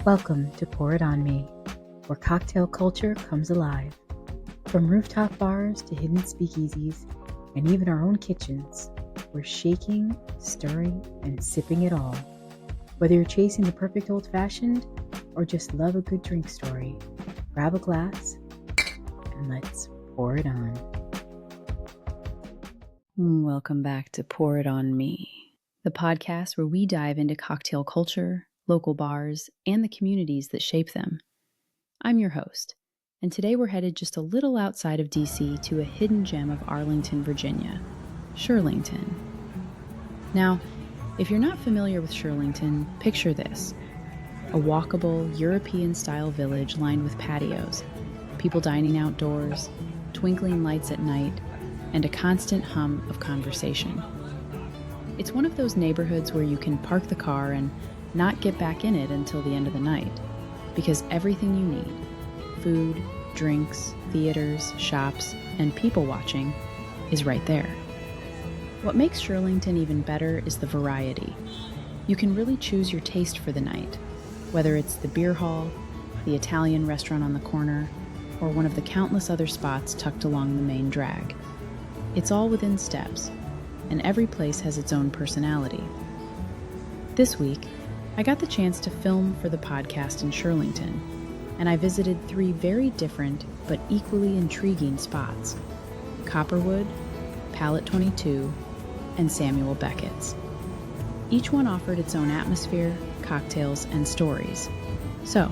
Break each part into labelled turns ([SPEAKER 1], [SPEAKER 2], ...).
[SPEAKER 1] Welcome to Pour It On Me, where cocktail culture comes alive. From rooftop bars to hidden speakeasies, and even our own kitchens, we're shaking, stirring, and sipping it all. Whether you're chasing the perfect old-fashioned or just love a good drink story, grab a glass and let's pour it on. Welcome back to Pour It On Me, the podcast where we dive into cocktail culture, local bars, and the communities that shape them. I'm your host, and today we're headed just a little outside of DC to a hidden gem of Arlington, Virginia, Shirlington. Now, if you're not familiar with Shirlington, picture this: a walkable, European-style village lined with patios, people dining outdoors, twinkling lights at night, and a constant hum of conversation. It's one of those neighborhoods where you can park the car and not get back in it until the end of the night, because everything you need, food, drinks, theaters, shops, and people watching, is right there. What makes Shirlington even better is the variety. You can really choose your taste for the night, whether it's the beer hall, the Italian restaurant on the corner, or one of the countless other spots tucked along the main drag. It's all within steps, and every place has its own personality. This week, I got the chance to film for the podcast in Shirlington, and I visited 3 very different but equally intriguing spots: Copperwood, Palette 22, and Samuel Beckett's. Each one offered its own atmosphere, cocktails, and stories. So,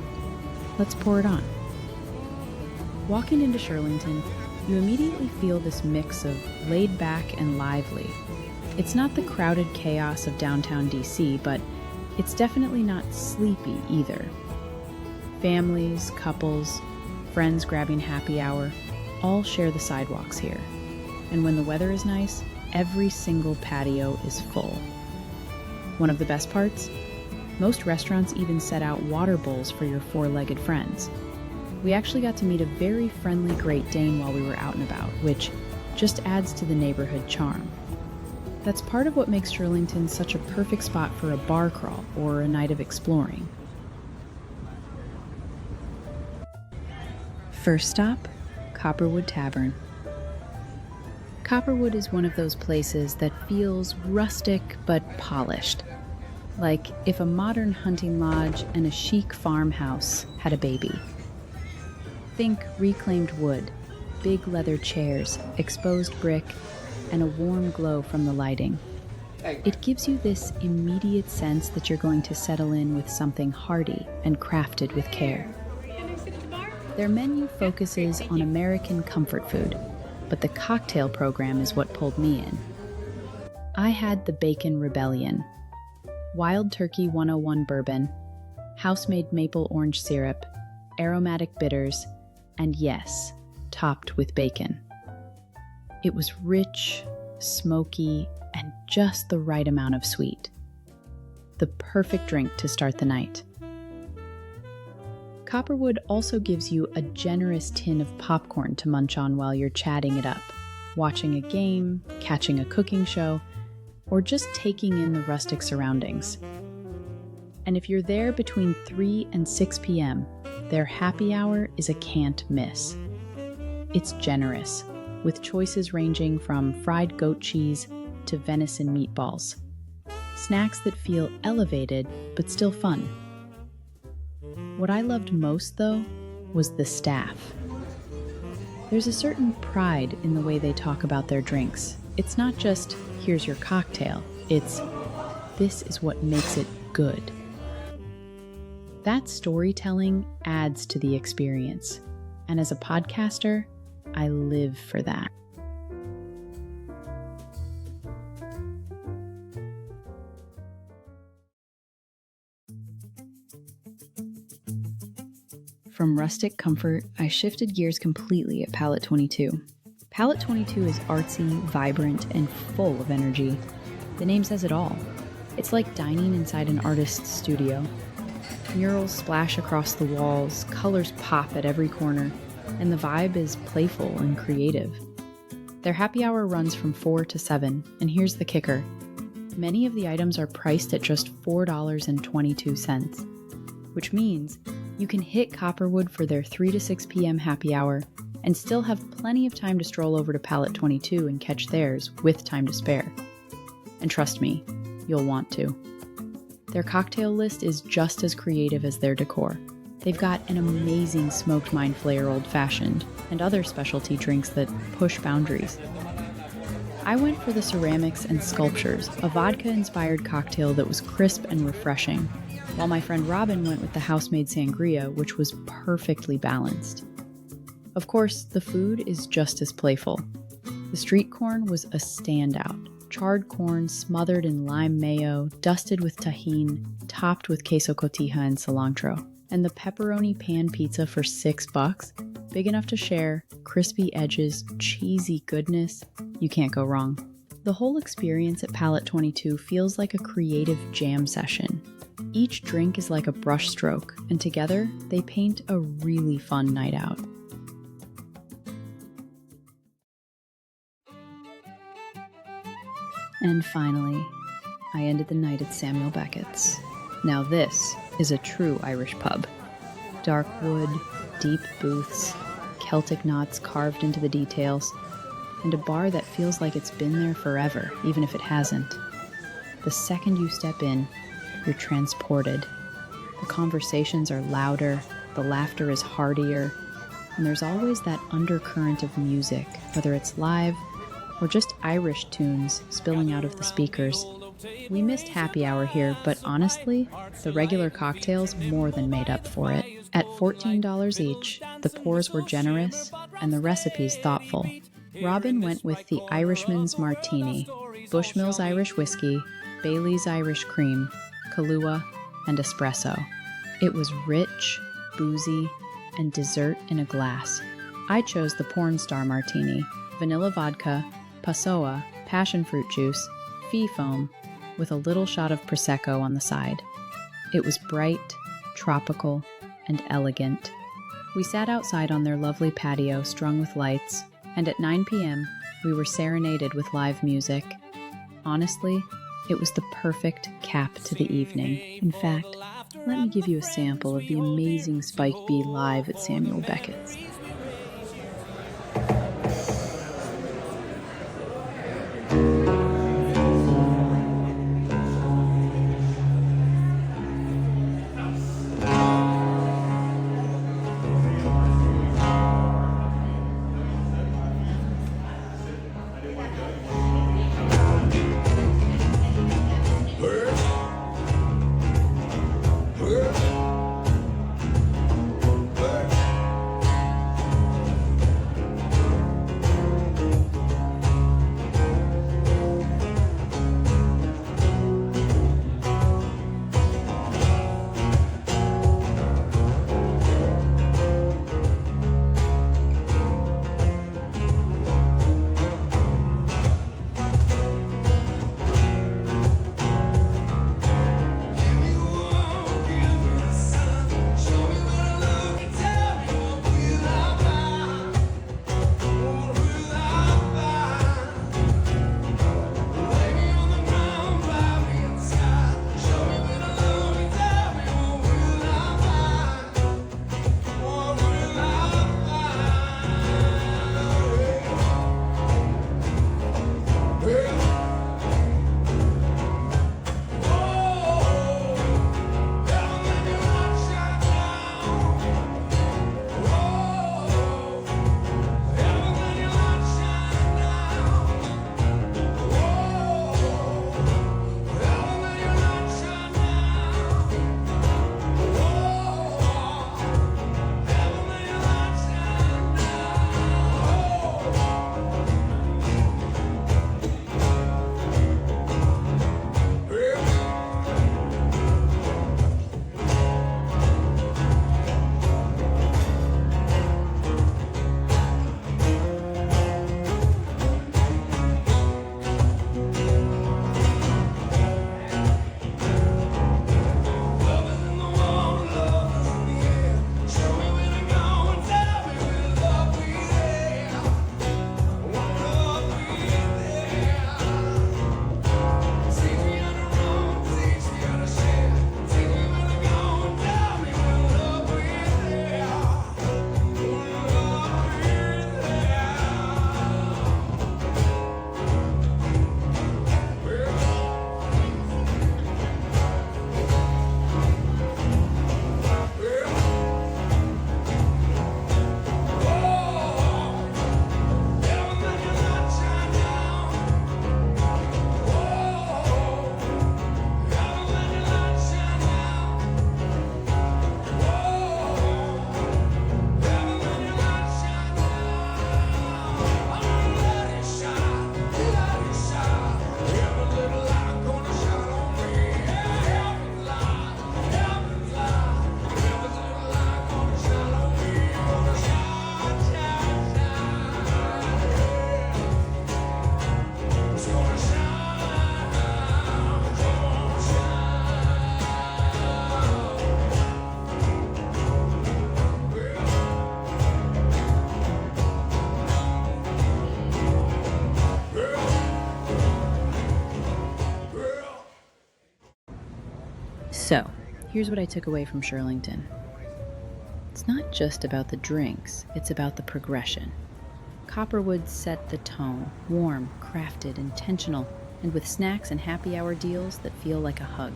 [SPEAKER 1] let's pour it on. Walking into Shirlington, you immediately feel this mix of laid back and lively. It's not the crowded chaos of downtown DC, but it's definitely not sleepy either. Families, couples, friends grabbing happy hour, all share the sidewalks here. And when the weather is nice, every single patio is full. One of the best parts? Most restaurants even set out water bowls for your 4-legged friends. We actually got to meet a very friendly Great Dane while we were out and about, which just adds to the neighborhood charm. That's part of what makes Shirlington such a perfect spot for a bar crawl or a night of exploring. First stop, Copperwood Tavern. Copperwood is one of those places that feels rustic but polished, like if a modern hunting lodge and a chic farmhouse had a baby. Think reclaimed wood, big leather chairs, exposed brick, and a warm glow from the lighting. It gives you this immediate sense that you're going to settle in with something hearty and crafted with care. Their menu focuses on American comfort food, but the cocktail program is what pulled me in. I had the Bacon Rebellion, Wild Turkey 101 bourbon, house-made maple orange syrup, aromatic bitters, and yes, topped with bacon. It was rich, smoky, and just the right amount of sweet. The perfect drink to start the night. Copperwood also gives you a generous tin of popcorn to munch on while you're chatting it up, watching a game, catching a cooking show, or just taking in the rustic surroundings. And if you're there between 3 and 6 p.m., their happy hour is a can't miss. It's generous, with choices ranging from fried goat cheese to venison meatballs. Snacks that feel elevated but still fun. What I loved most, though, was the staff. There's a certain pride in the way they talk about their drinks. It's not just, here's your cocktail. It's, this is what makes it good. That storytelling adds to the experience. And as a podcaster, I live for that. From rustic comfort, I shifted gears completely at Palette 22. Palette 22 is artsy, vibrant, and full of energy. The name says it all. It's like dining inside an artist's studio. Murals splash across the walls, colors pop at every corner, and the vibe is playful and creative. Their happy hour runs from 4 to 7, and here's the kicker. Many of the items are priced at just $4.22. which means you can hit Copperwood for their 3 to 6 p.m. happy hour and still have plenty of time to stroll over to Palette 22 and catch theirs with time to spare. And trust me, you'll want to. Their cocktail list is just as creative as their decor. They've got an amazing smoked mind flair old-fashioned and other specialty drinks that push boundaries. I went for the ceramics and sculptures, a vodka-inspired cocktail that was crisp and refreshing, while my friend Robin went with the house-made sangria, which was perfectly balanced. Of course, the food is just as playful. The street corn was a standout. Charred corn smothered in lime mayo, dusted with tahini, topped with queso cotija and cilantro. And the pepperoni pan pizza for $6, big enough to share, crispy edges, cheesy goodness. You can't go wrong. The whole experience at Palette 22 feels like a creative jam session. Each drink is like a brushstroke, and together they paint a really fun night out. And finally, I ended the night at Samuel Beckett's. Now this is a true Irish pub. Dark wood, deep booths, Celtic knots carved into the details, and a bar that feels like it's been there forever, even if it hasn't. The second you step in, you're transported. The conversations are louder, the laughter is heartier, and there's always that undercurrent of music, whether it's live or just Irish tunes spilling out of the speakers. We missed happy hour here, but honestly, the regular cocktails more than made up for it. At $14 each, the pours were generous and the recipes thoughtful. Robin went with the Irishman's Martini, Bushmills Irish Whiskey, Bailey's Irish Cream, Kahlua, and espresso. It was rich, boozy, and dessert in a glass. I chose the Porn Star Martini, vanilla vodka, passoa, passion fruit juice, fee foam, with a little shot of Prosecco on the side. It was bright, tropical, and elegant. We sat outside on their lovely patio strung with lights, and at 9 p.m., we were serenaded with live music. Honestly, it was the perfect cap to the evening. In fact, let me give you a sample of the amazing Spike B live at Samuel Beckett's. So, here's what I took away from Shirlington. It's not just about the drinks, it's about the progression. Copperwood set the tone, warm, crafted, intentional, and with snacks and happy hour deals that feel like a hug.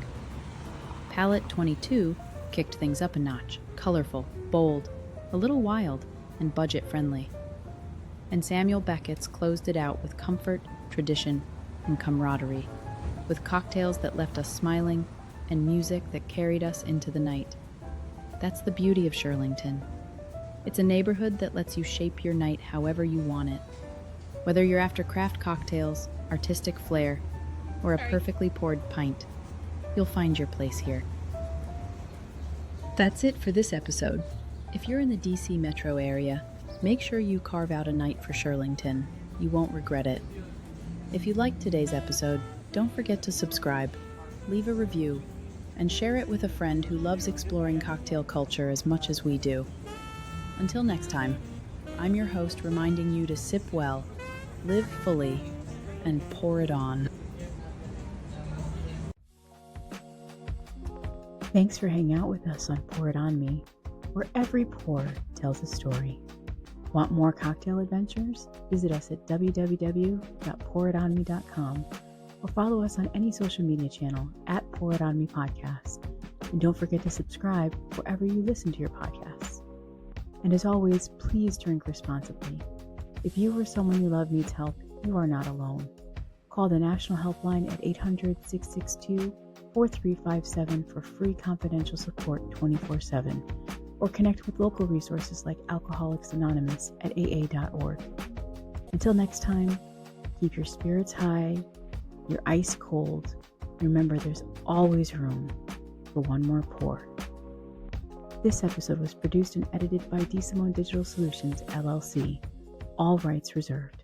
[SPEAKER 1] Palette 22 kicked things up a notch, colorful, bold, a little wild, and budget-friendly. And Samuel Beckett's closed it out with comfort, tradition, and camaraderie, with cocktails that left us smiling and music that carried us into the night. That's the beauty of Shirlington. It's a neighborhood that lets you shape your night however you want it. Whether you're after craft cocktails, artistic flair, or a perfectly poured pint, you'll find your place here. That's it for this episode. If you're in the DC metro area, make sure you carve out a night for Shirlington. You won't regret it. If you liked today's episode, don't forget to subscribe, leave a review, and share it with a friend who loves exploring cocktail culture as much as we do. Until next time, I'm your host reminding you to sip well, live fully, and pour it on. Thanks for hanging out with us on Pour It On Me, where every pour tells a story. Want more cocktail adventures? Visit us at www.pouritonme.com or follow us on any social media channel at Pour It On Me Podcast. And don't forget to subscribe wherever you listen to your podcasts. And as always, please drink responsibly. If you or someone you love needs help, you are not alone. Call the National Helpline at 800-662-4357 for free confidential support 24/7, or connect with local resources like Alcoholics Anonymous at aa.org. Until next time, keep your spirits high, your ice cold. Remember, there's always room for one more pour. This episode was produced and edited by DeSimone Digital Solutions, LLC. All rights reserved.